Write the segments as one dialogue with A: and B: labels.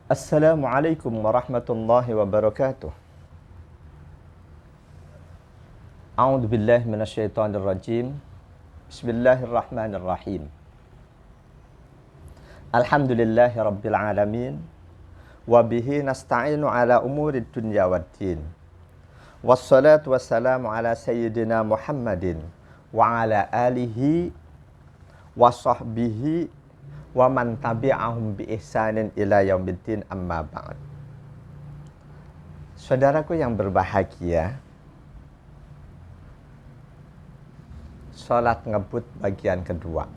A: Assalamualaikum warahmatullahi wabarakatuh. A'udzu billahi minasyaitonir rajim. Bismillahirrahmanirrahim. Alhamdulillahi rabbil alamin. Wa bihi nasta'inu ala umurid dunya waddin. Wassalatu wassalamu ala sayyidina Muhammadin wa ala alihi wa sahbihi wa man tabi'ahum bi ihsanin ila yaumiddin, amma ba'd. Saudaraku yang berbahagia, sholat ngebut bagian kedua.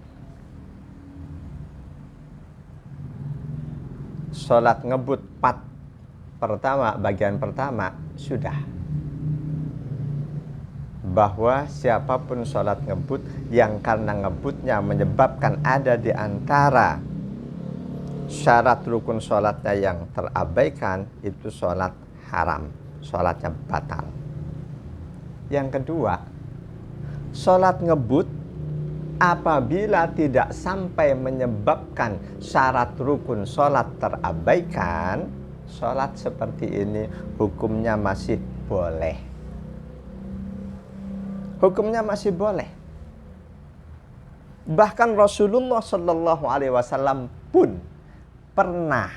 A: Sholat ngebut bagian pertama sudah. Bahwa siapapun sholat ngebut yang karena ngebutnya menyebabkan ada di antara syarat rukun sholatnya yang terabaikan, itu sholat haram, sholatnya batal. Yang kedua, sholat ngebut apabila tidak sampai menyebabkan syarat rukun sholat terabaikan, sholat seperti ini hukumnya masih boleh. Hukumnya masih boleh. Bahkan Rasulullah Shallallahu Alaihi Wasallam pun pernah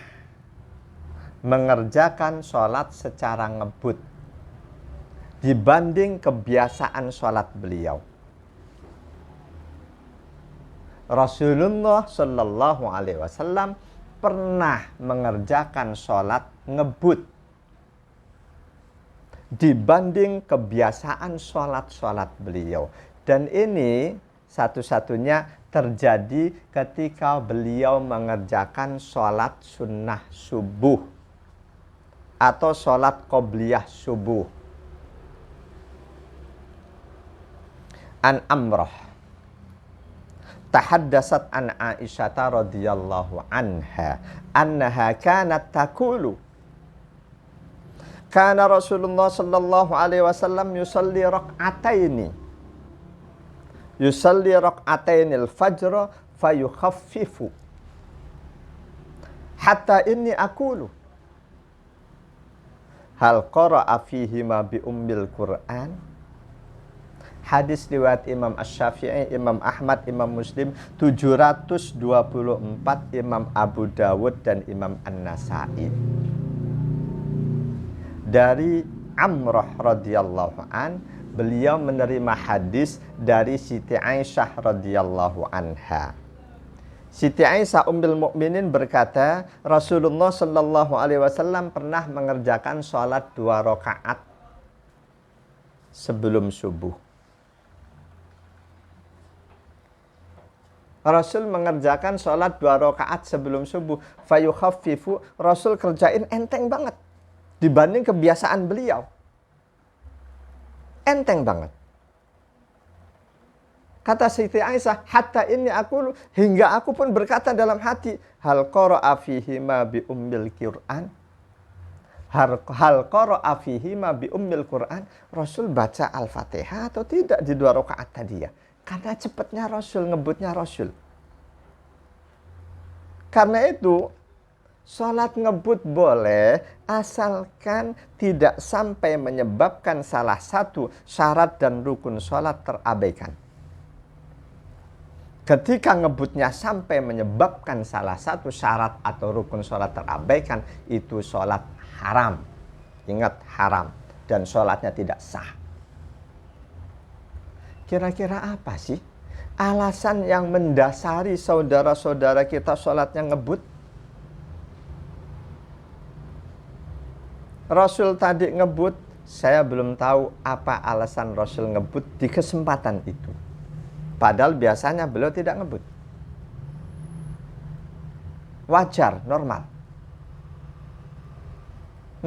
A: mengerjakan sholat secara ngebut dibanding kebiasaan sholat beliau. Rasulullah Shallallahu Alaihi Wasallam pernah mengerjakan sholat ngebut dibanding kebiasaan sholat-sholat beliau. Dan ini satu-satunya terjadi ketika beliau mengerjakan sholat sunnah subuh atau sholat qobliyah subuh. An Amrah tahaddasat an Aisyata radhiyallahu anha annaha kanat taqulu kana Rasulullah sallallahu alaihi wasallam yusalli rak'ataini al-fajr fayukhaffifu hatta inni aqulu hal qara'a fihima bi ummil Qur'an. Hadis riwayat Imam Asy-Syafi'i, Imam Ahmad, Imam Muslim 724, Imam Abu Dawud dan Imam An-Nasa'i. Dari Amrah radhiyallahu an, beliau menerima hadis dari Siti Aisyah radhiyallahu anha. Siti Aisyah Ummul Mukminin berkata, Rasulullah sallallahu alaihi wasallam pernah mengerjakan sholat 2 rakaat sebelum subuh. Rasul mengerjakan sholat 2 rakaat sebelum subuh. Fayukhaffifu, Rasul kerjain enteng banget dibanding kebiasaan beliau. Enteng banget. Kata Siti Aisyah, hatta ini aku, hingga aku pun berkata dalam hati, hal qara'a fihima bi ummil Qur'an. Hal qara'a fihima bi ummil Qur'an. Rasul baca Al-Fatihah atau tidak di 2 rakaat tadi ya? Karena cepatnya Rasul, ngebutnya Rasul. Karena itu sholat ngebut boleh asalkan tidak sampai menyebabkan salah satu syarat dan rukun sholat terabaikan. Ketika ngebutnya sampai menyebabkan salah satu syarat atau rukun sholat terabaikan, itu sholat haram. Ingat, haram. Dan sholatnya tidak sah. Kira-kira apa sih alasan yang mendasari saudara-saudara kita sholatnya ngebut? Rasul tadi ngebut, saya belum tahu apa alasan Rasul ngebut di kesempatan itu. Padahal biasanya beliau tidak ngebut. Wajar, normal.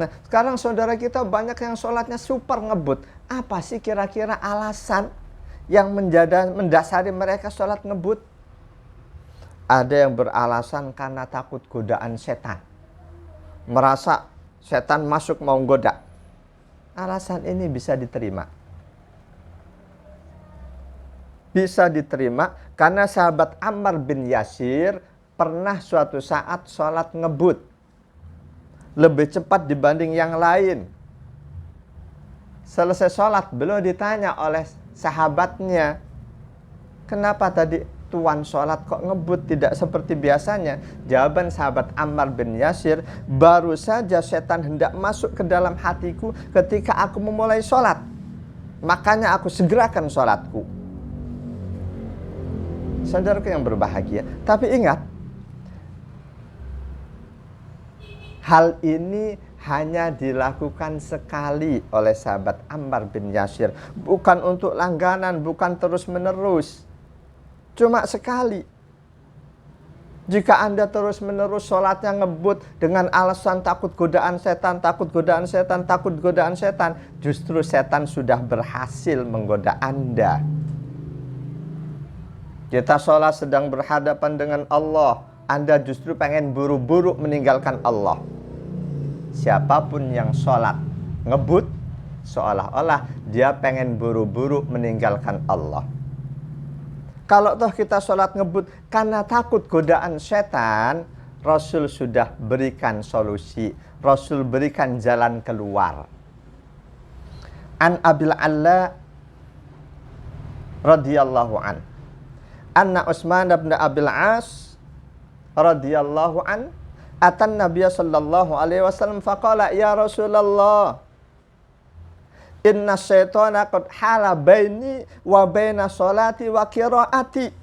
A: Nah, sekarang saudara kita banyak yang sholatnya super ngebut. Apa sih kira-kira alasan yang mendasari mereka sholat ngebut? Ada yang beralasan karena takut godaan setan. Merasa setan masuk mau goda. Alasan ini bisa diterima. Bisa diterima karena sahabat Ammar bin Yasir pernah suatu saat sholat ngebut. lebih cepat dibanding yang lain. Selesai sholat, beliau ditanya oleh sahabatnya, kenapa tadi Tuan sholat kok ngebut tidak seperti biasanya? Jawaban sahabat Ammar bin Yasir, baru saja setan hendak masuk ke dalam hatiku ketika aku memulai sholat. Makanya aku segerakan sholatku. Saudaraku yang berbahagia. Tapi ingat, hal ini hanya dilakukan sekali oleh sahabat Ammar bin Yasir. Bukan untuk langganan, bukan terus-menerus. Cuma sekali. Jika Anda terus-menerus sholatnya ngebut dengan alasan takut godaan setan, takut godaan setan, takut godaan setan, justru setan sudah berhasil menggoda Anda. Kita sholat sedang berhadapan dengan Allah, Anda justru pengen buru-buru meninggalkan Allah. Siapapun yang sholat ngebut, seolah-olah dia pengen buru-buru meninggalkan Allah. Kalau toh kita sholat ngebut karena takut godaan setan, Rasul sudah berikan solusi. Rasul berikan jalan keluar. An Abil Alla radhiyallahu an, anna Utsman bin Abil As radhiyallahu an atan Nabiya sallallahu alaihi wasallam faqala ya Rasulullah inna syaitana qad hala baini wa baina salati wa qiraati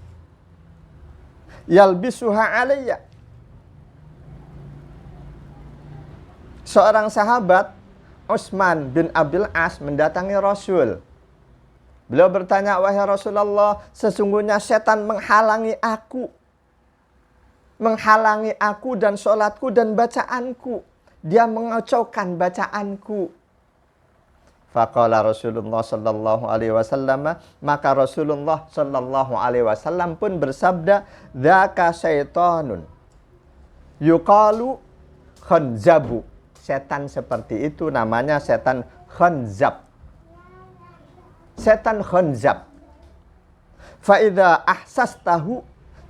A: yalbisuha alayya. Seorang sahabat Utsman bin Abil As mendatangi Rasul. Beliau bertanya, wahai Rasulullah, sesungguhnya setan menghalangi aku dan sholatku dan bacaanku. Dia mengacaukan bacaanku. Faqala Rasulullah sallallahu alaihi wasallam, maka Rasulullah sallallahu alaihi wasallam pun bersabda, dzaka syaitanun yuqalu khanzabu. Setan seperti itu namanya setan khanzab. Setan khanzab. Fa idza ahsastahu,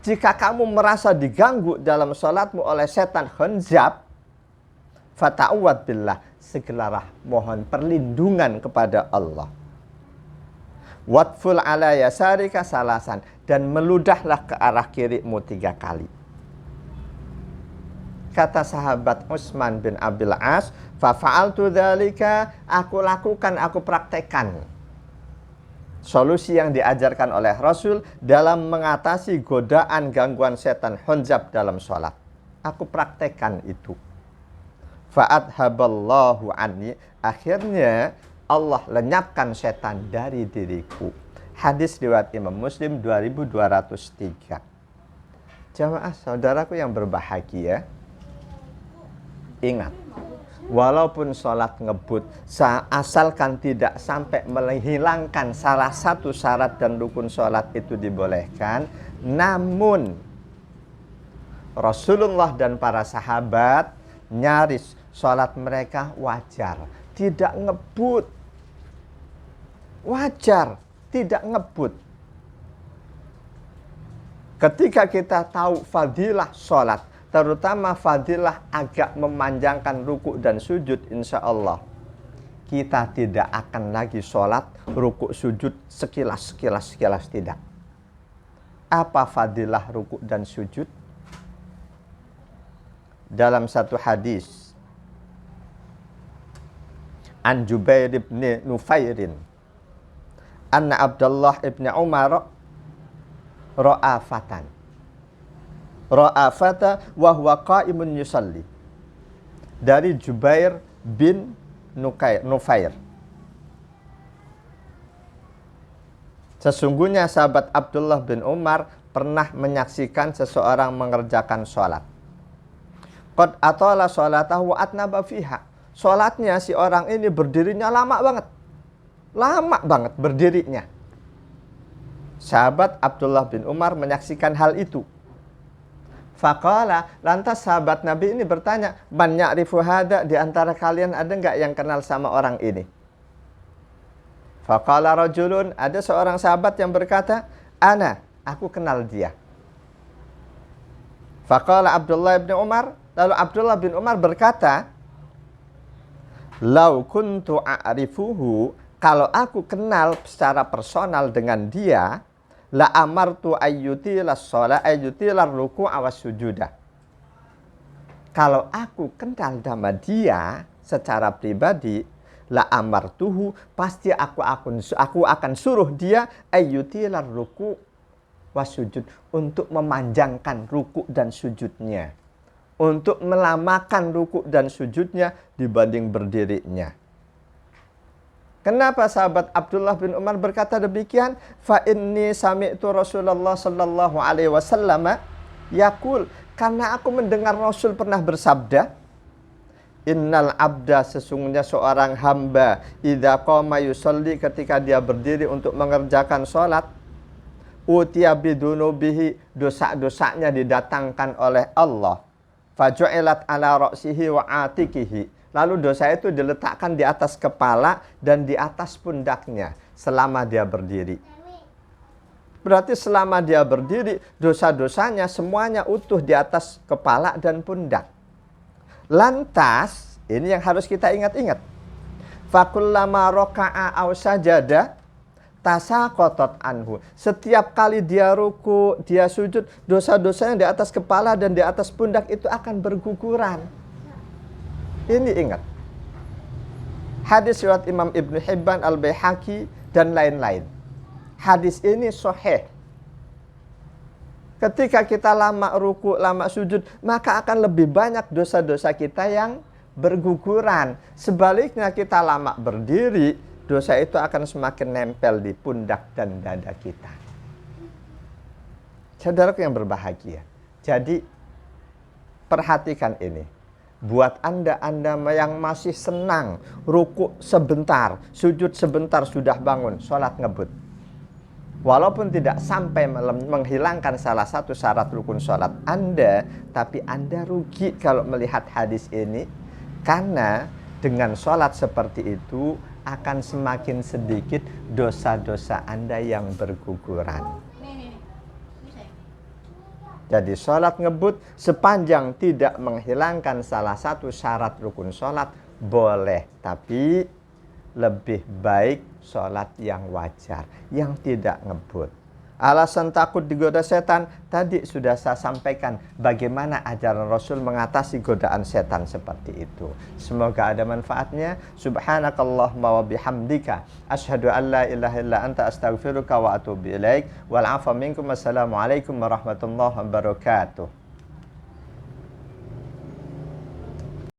A: jika kamu merasa diganggu dalam salatmu oleh setan khanzab, fata'awwad billah, segeralah mohon perlindungan kepada Allah. Watful ala yasarika salasan, dan meludahlah ke arah kirimu 3 kali. Kata sahabat Utsman bin Abil As, fa fa'altu dzalika, aku lakukan, aku praktekkan solusi yang diajarkan oleh Rasul dalam mengatasi godaan gangguan setan khanzab dalam sholat. Aku praktekkan itu. Fa'adhaballahu anni, akhirnya Allah lenyapkan setan dari diriku. Hadis riwayat Imam Muslim 2203. Jamaah saudaraku yang berbahagia, ingat, walaupun sholat ngebut, asalkan tidak sampai menghilangkan salah satu syarat dan rukun sholat itu dibolehkan. Namun Rasulullah dan para sahabat nyaris sholat mereka wajar, tidak ngebut. Wajar, tidak ngebut. Ketika kita tahu fadilah sholat, terutama fadilah agak memanjangkan ruku dan sujud, insya Allah kita tidak akan lagi sholat ruku sujud sekilas tidak. Apa fadilah ruku dan sujud? Dalam satu hadis an Jubair ibn Nufairin anna Abdullah ibn Umar ra'a fatan wa huwa qa'imun yusalli. Dari Jubair bin Nufair. Sesungguhnya sahabat Abdullah bin Umar pernah menyaksikan seseorang mengerjakan sholat. Qad atala sholatahu wa atnaba fiha. Sholatnya si orang ini berdirinya lama banget berdirinya. Sahabat Abdullah bin Umar menyaksikan hal itu. Faqala, lantas sahabat Nabi ini bertanya, man ya'rifu hada, di antara kalian ada enggak yang kenal sama orang ini? Faqala rajulun, ada seorang sahabat yang berkata, ana, aku kenal dia. Faqala Abdullah bin Umar, lalu Abdullah bin Umar berkata, Lau kuntu a'rifuhu, kalau aku kenal secara personal dengan dia, la amartu ayyutila sholat ayyutila ruku' awas sujudah. Kalau aku kenal sama dia secara pribadi, la amartuhu, pasti aku akan suruh dia ayyutila ruku' wasujud, untuk memanjangkan ruku' dan sujudnya, untuk melamakan ruku' dan sujudnya dibanding berdirinya. Kenapa sahabat Abdullah bin Umar berkata demikian? Fa inni sami'tu Rasulullah sallallahu alaihi wasallam yaqul, karena aku mendengar Rasul pernah bersabda, innal abda, sesungguhnya seorang hamba, idza qama yusalli, ketika dia berdiri untuk mengerjakan salat, utiya bidunubihi, dosa-dosanya didatangkan oleh Allah, faju'ilat ala ra'sihi wa atikihi, lalu dosa itu diletakkan di atas kepala dan di atas pundaknya selama dia berdiri. Berarti selama dia berdiri, dosa-dosanya semuanya utuh di atas kepala dan pundak. Lantas, ini yang harus kita ingat-ingat. Fakullama roka'a aw sajada tasaqatat anhu. Setiap kali dia ruku, dia sujud, dosa-dosa yang di atas kepala dan di atas pundak itu akan berguguran. Ini ingat. Hadis riwayat Imam Ibnu Hibban, Al-Baihaqi dan lain-lain. Hadis ini sahih. Ketika kita lama ruku, lama sujud, maka akan lebih banyak dosa-dosa kita yang berguguran. Sebaliknya kita lama berdiri, dosa itu akan semakin nempel di pundak dan dada kita. Saudaraku yang berbahagia. Jadi perhatikan ini. Buat Anda yang masih senang ruku sebentar, sujud sebentar sudah bangun, sholat ngebut. Walaupun tidak sampai menghilangkan salah satu syarat rukun sholat Anda, tapi Anda rugi kalau melihat hadis ini. Karena dengan sholat seperti itu akan semakin sedikit dosa-dosa Anda yang berguguran. Jadi sholat ngebut sepanjang tidak menghilangkan salah satu syarat rukun sholat boleh. Tapi lebih baik sholat yang wajar, yang tidak ngebut. Alasan takut digoda setan, tadi sudah saya sampaikan bagaimana ajaran Rasul mengatasi godaan setan seperti itu. Semoga ada manfaatnya. Subhanakallahumma wa bihamdika asyhadu an la ilaha illa anta astaghfiruka wa atubu ilaik. Wal 'afwa minkum. Assalamualaikum warahmatullahi wabarakatuh.